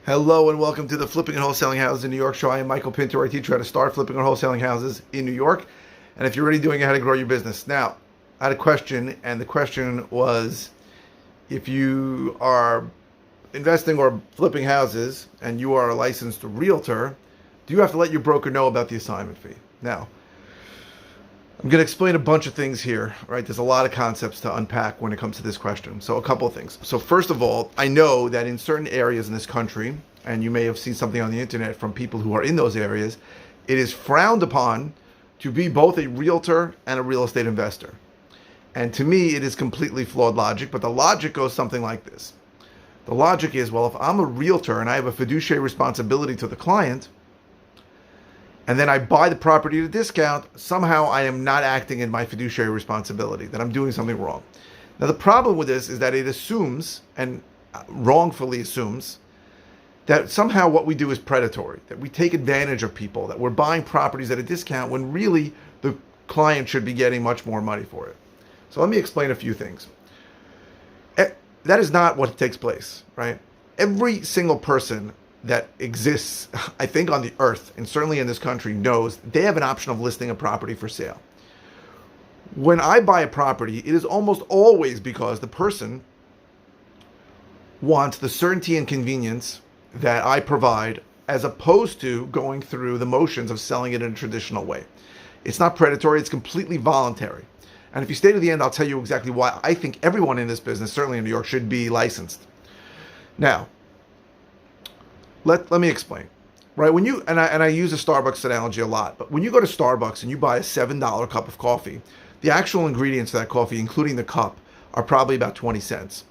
Hello and welcome to the Flipping and Wholesaling Houses in New York show. I am Michael Pinter. I teach you how to start flipping and wholesaling houses in New York. And if you're already doing it, how to grow your business. Now, I had a question, and the question was, if you are investing or flipping houses and you are a licensed realtor, do you have to let your broker know about the assignment fee? Now, I'm going to explain a bunch of things here, right? There's a lot of concepts to unpack when it comes to this question. So a couple of things. So first of all, I know that in certain areas in this country, and you may have seen something on the internet from people who are in those areas, it is frowned upon to be both a realtor and a real estate investor. And to me, it is completely flawed logic, but the logic goes something like this. The logic is, well, if I'm a realtor and I have a fiduciary responsibility to the client, and then I buy the property at a discount, somehow I am not acting in my fiduciary responsibility, that I'm doing something wrong. Now, the problem with this is that it assumes, and wrongfully assumes, that somehow what we do is predatory, that we take advantage of people, that we're buying properties at a discount when really the client should be getting much more money for it. So let me explain a few things. That is not what takes place, right? Every single person that exists, I think, on the earth, and certainly in this country, knows they have an option of listing a property for sale. When I buy a property, it is almost always because the person wants the certainty and convenience that I provide, as opposed to going through the motions of selling it in a traditional way. It's not predatory, it's completely voluntary. And if you stay to the end, I'll tell you exactly why I think everyone in this business, certainly in New York, should be licensed. Now, let me explain. Right, when you and I use a Starbucks analogy a lot, but when you go to Starbucks and you buy a $7 cup of coffee, the actual ingredients of that coffee, including the cup, are probably about 20 cents.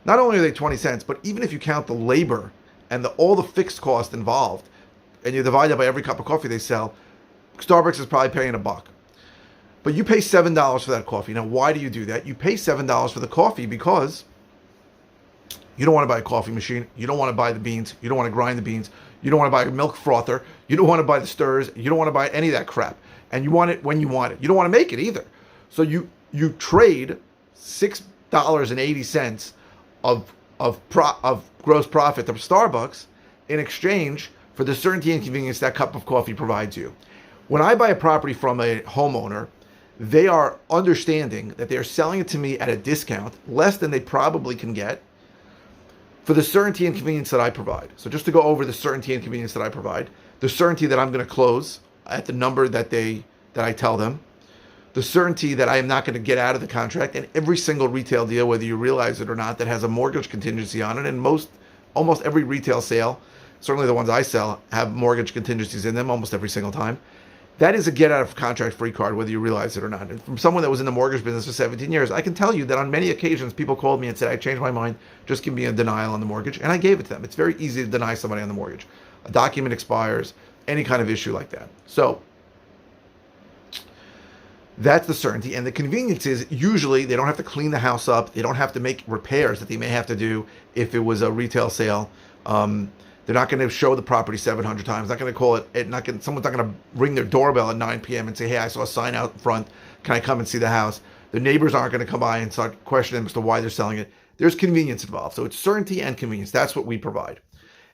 Not only are they 20 cents, but even if you count the labor and all the fixed cost involved, and you divide that by every cup of coffee they sell, Starbucks is probably paying $1. But you pay $7 for that coffee. Now, why do you do that? You pay $7 for the coffee because you don't want to buy a coffee machine. You don't want to buy the beans. You don't want to grind the beans. You don't want to buy a milk frother. You don't want to buy the stirs. You don't want to buy any of that crap. And you want it when you want it. You don't want to make it either. So you trade $6.80 of gross profit to Starbucks in exchange for the certainty and convenience that cup of coffee provides you. When I buy a property from a homeowner, they are understanding that they're selling it to me at a discount, less than they probably can get, for the certainty and convenience that I provide. So just to go over the certainty and convenience that I provide, the certainty that I'm going to close at the number that I tell them, the certainty that I am not going to get out of the contract, and every single retail deal, whether you realize it or not, that has a mortgage contingency on it, and almost every retail sale, certainly the ones I sell, have mortgage contingencies in them almost every single time. That is a get out of contract free card, whether you realize it or not. And from someone that was in the mortgage business for 17 years, I can tell you that on many occasions, people called me and said, I changed my mind, just give me a denial on the mortgage. And I gave it to them. It's very easy to deny somebody on the mortgage. A document expires, any kind of issue like that. So that's the certainty. And the convenience is usually they don't have to clean the house up. They don't have to make repairs that they may have to do if it was a retail sale. They're not going to show the property 700 times. Not going to call it. Someone's not going to ring their doorbell at 9 p.m. and say, "Hey, I saw a sign out front. Can I come and see the house?" The neighbors aren't going to come by and start questioning them as to why they're selling it. There's convenience involved. So it's certainty and convenience. That's what we provide.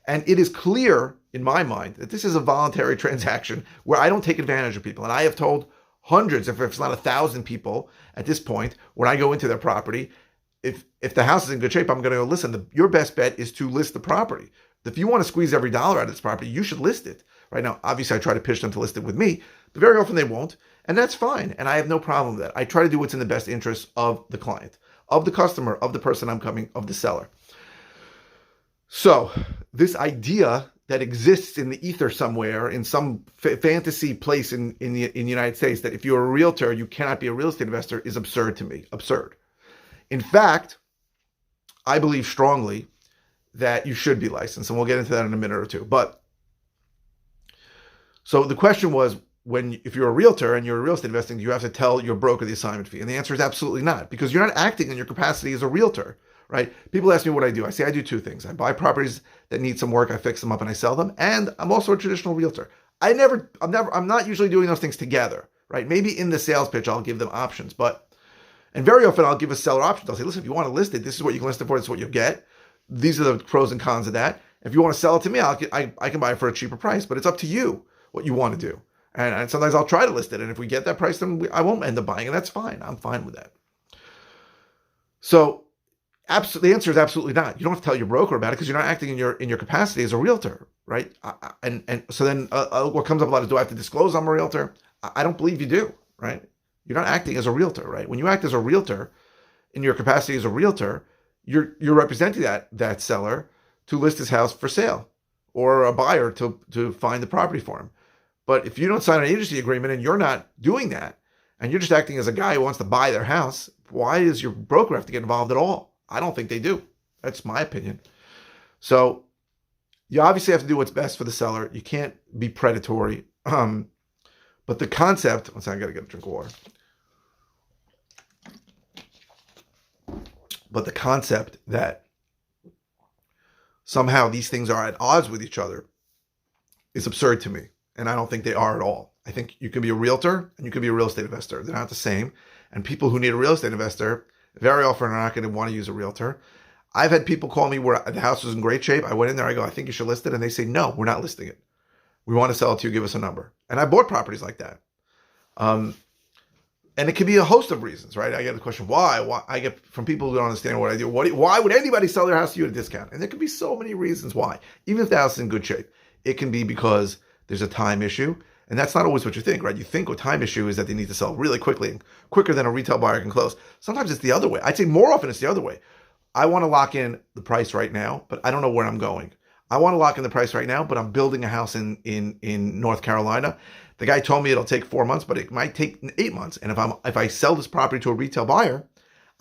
And it is clear in my mind that this is a voluntary transaction where I don't take advantage of people. And I have told hundreds, if it's not 1,000 people at this point, when I go into their property, if the house is in good shape, I'm going to go, listen, your best bet is to list the property. If you want to squeeze every dollar out of this property, you should list it. Right now, obviously, I try to pitch them to list it with me, but very often they won't, and that's fine. And I have no problem with that. I try to do what's in the best interest of the client, of the customer, of the person of the seller. So this idea that exists in the ether somewhere, in some fantasy place in the United States, that if you're a realtor, you cannot be a real estate investor, is absurd to me. Absurd. In fact, I believe strongly that you should be licensed, and we'll get into that in a minute or two. But so the question was, if you're a realtor and you're a real estate investing, do you have to tell your broker the assignment fee? And the answer is absolutely not, because you're not acting in your capacity as a realtor, right? People ask me what I do. I say I do two things. I buy properties that need some work, I fix them up, and I sell them. And I'm also a traditional realtor. I'm not usually doing those things together, right? Maybe in the sales pitch, I'll give them options, and very often I'll give a seller options. I'll say, listen, if you want to list it, this is what you can list it for, this is what you'll get. These are the pros and cons of that. If you want to sell it to me, I can buy it for a cheaper price, but it's up to you what you want to do. And sometimes I'll try to list it. And if we get that price, then I won't end up buying, and that's fine. I'm fine with that. So the answer is absolutely not. You don't have to tell your broker about it because you're not acting in your capacity as a realtor, right? And so then what comes up a lot is, do I have to disclose I'm a realtor? I don't believe you do, right? You're not acting as a realtor, right? When you act as a realtor, in your capacity as a realtor, you're representing that seller to list his house for sale, or a buyer to find the property for him. But if you don't sign an agency agreement and you're not doing that, and you're just acting as a guy who wants to buy their house, why does your broker have to get involved at all? I don't think they do. That's my opinion. So you obviously have to do what's best for the seller. You can't be predatory. But the concept, one second, I gotta get a drink of water. But the concept that somehow these things are at odds with each other is absurd to me. And I don't think they are at all. I think you can be a realtor and you can be a real estate investor. They're not the same. And people who need a real estate investor very often are not going to want to use a realtor. I've had people call me where the house was in great shape. I went in there, I go, I think you should list it. And they say, no, we're not listing it. We want to sell it to you. Give us a number. And I bought properties like that. And it can be a host of reasons, right? I get the question, why? I get from people who don't understand what I do. Why would anybody sell their house to you at a discount? And there could be so many reasons why. Even if the house is in good shape, it can be because there's a time issue. And that's not always what you think, right? You think a time issue is that they need to sell really quickly, and quicker than a retail buyer can close. Sometimes it's the other way. I'd say more often it's the other way. I want to lock in the price right now, but I don't know where I'm going. I want to lock in the price right now, but I'm building a house in North Carolina. The guy told me it'll take 4 months, but it might take 8 months. And if I sell this property to a retail buyer,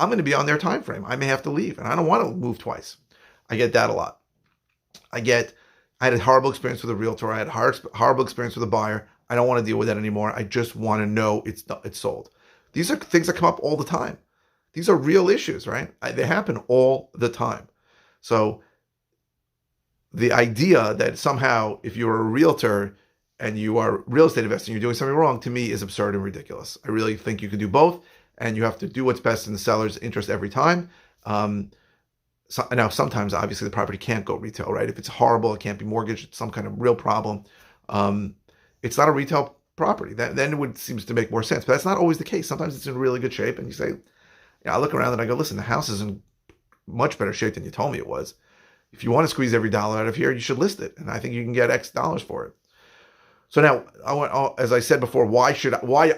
I'm going to be on their time frame. I may have to leave, and I don't want to move twice. I get that a lot. I had a horrible experience with a realtor. I had a horrible experience with a buyer. I don't want to deal with that anymore. I just want to know it's sold. These are things that come up all the time. These are real issues, right? They happen all the time. So the idea that somehow if you're a realtor and you are real estate investing, you're doing something wrong, to me is absurd and ridiculous. I really think you can do both, and you have to do what's best in the seller's interest every time. Now, sometimes obviously the property can't go retail, right? If it's horrible, it can't be mortgaged, it's some kind of real problem. It's not a retail property. Then it would seems to make more sense, but that's not always the case. Sometimes it's in really good shape, and you say, I look around and I go, listen, the house is in much better shape than you told me it was. If you want to squeeze every dollar out of here, you should list it, and I think you can get X dollars for it. So now, as I said before, why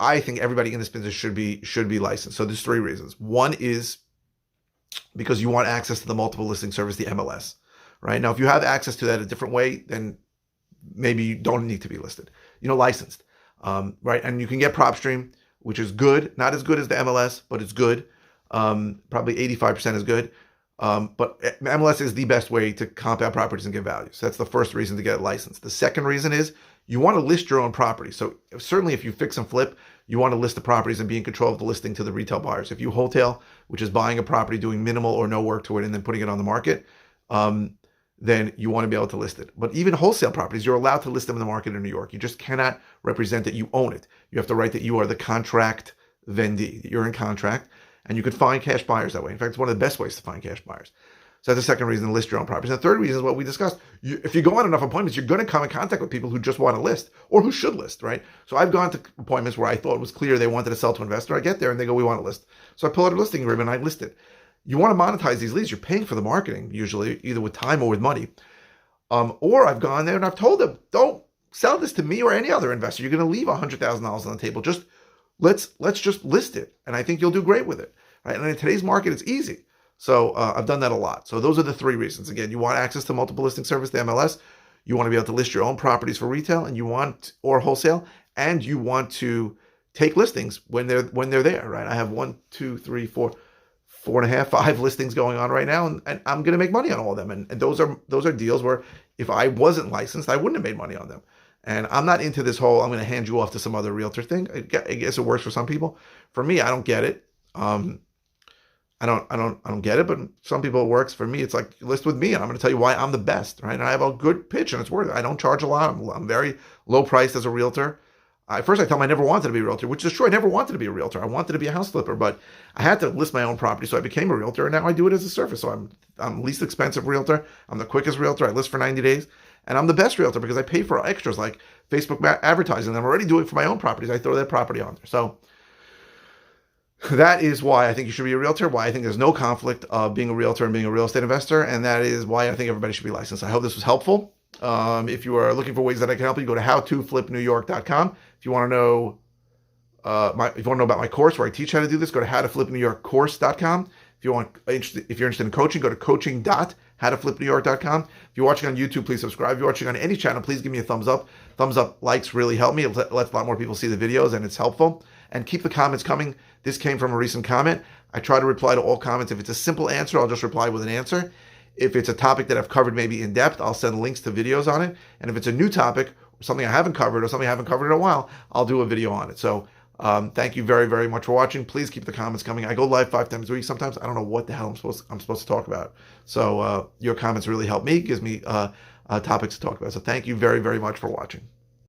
I think everybody in this business should be licensed. So there's 3 reasons. One is because you want access to the multiple listing service, the MLS, right? Now, if you have access to that a different way, then maybe you don't need to be listed, licensed, right? And you can get PropStream, which is good, not as good as the MLS, but it's good. Probably 85% is good. But MLS is the best way to compound properties and get value. So that's the first reason to get licensed. The second reason is you want to list your own property. So certainly if you fix and flip, you want to list the properties and be in control of the listing to the retail buyers. If you wholesale, which is buying a property, doing minimal or no work to it, and then putting it on the market, then you want to be able to list it. But even wholesale properties, you're allowed to list them in the market in New York. You just cannot represent that you own it. You have to write that you are the contract vendee, that you're in contract, and you could find cash buyers that way. In fact, it's one of the best ways to find cash buyers. So that's the second reason to list your own properties. And the third reason is what we discussed. If you go on enough appointments, you're going to come in contact with people who just want to list or who should list, right? So I've gone to appointments where I thought it was clear they wanted to sell to an investor. I get there and they go, we want to list. So I pull out a listing agreement and I list it. You want to monetize these leads. You're paying for the marketing, usually, either with time or with money. Or I've gone there and I've told them, don't sell this to me or any other investor. You're going to leave $100,000 on the table. Just let's just list it. And I think you'll do great with it, right? And in today's market, it's easy. So I've done that a lot. So those are the 3 reasons. Again, you want access to multiple listing service, the MLS. You want to be able to list your own properties for retail, and or wholesale, and you want to take listings when they're there, right? I have 1, 2, 3, 4, 4.5, 5 listings going on right now, and I'm going to make money on all of them. And those are deals where if I wasn't licensed, I wouldn't have made money on them. And I'm not into this whole I'm going to hand you off to some other realtor thing. I guess it works for some people. For me, I don't get it. I don't get it, but some people it works. For me, it's like, list with me and I'm going to tell you why I'm the best, right? And I have a good pitch and it's worth it. I don't charge a lot. I'm very low priced as a realtor. At first I told him I never wanted to be a realtor, which is true. I never wanted to be a realtor. I wanted to be a house flipper, but I had to list my own property, so I became a realtor, and now I do it as a service. So I'm least expensive realtor. I'm the quickest realtor. I list for 90 days, and I'm the best realtor because I pay for extras like Facebook advertising. I'm already doing it for my own properties. I throw that property on there. So that is why I think you should be a realtor, why I think there's no conflict of being a realtor and being a real estate investor, and that is why I think everybody should be licensed. I hope this was helpful. If you are looking for ways that I can help you, go to howtoflipnewyork.com. If you want to know about my course where I teach how to do this, go to howtoflipnewyorkcourse.com. If you're interested in coaching, go to coaching.howtoflipnewyork.com. If you're watching on YouTube, please subscribe. If you're watching on any channel, please give me a thumbs up. Thumbs up likes really help me. It lets a lot more people see the videos, and it's helpful. And keep the comments coming. This came from a recent comment. I try to reply to all comments. If it's a simple answer, I'll just reply with an answer. If it's a topic that I've covered maybe in depth, I'll send links to videos on it. And if it's a new topic, or something I haven't covered, or something I haven't covered in a while, I'll do a video on it. So thank you very, very much for watching. Please keep the comments coming. I go live 5 times a week. Sometimes I don't know what the hell I'm supposed to talk about. So your comments really help me, gives me topics to talk about. So thank you very, very much for watching.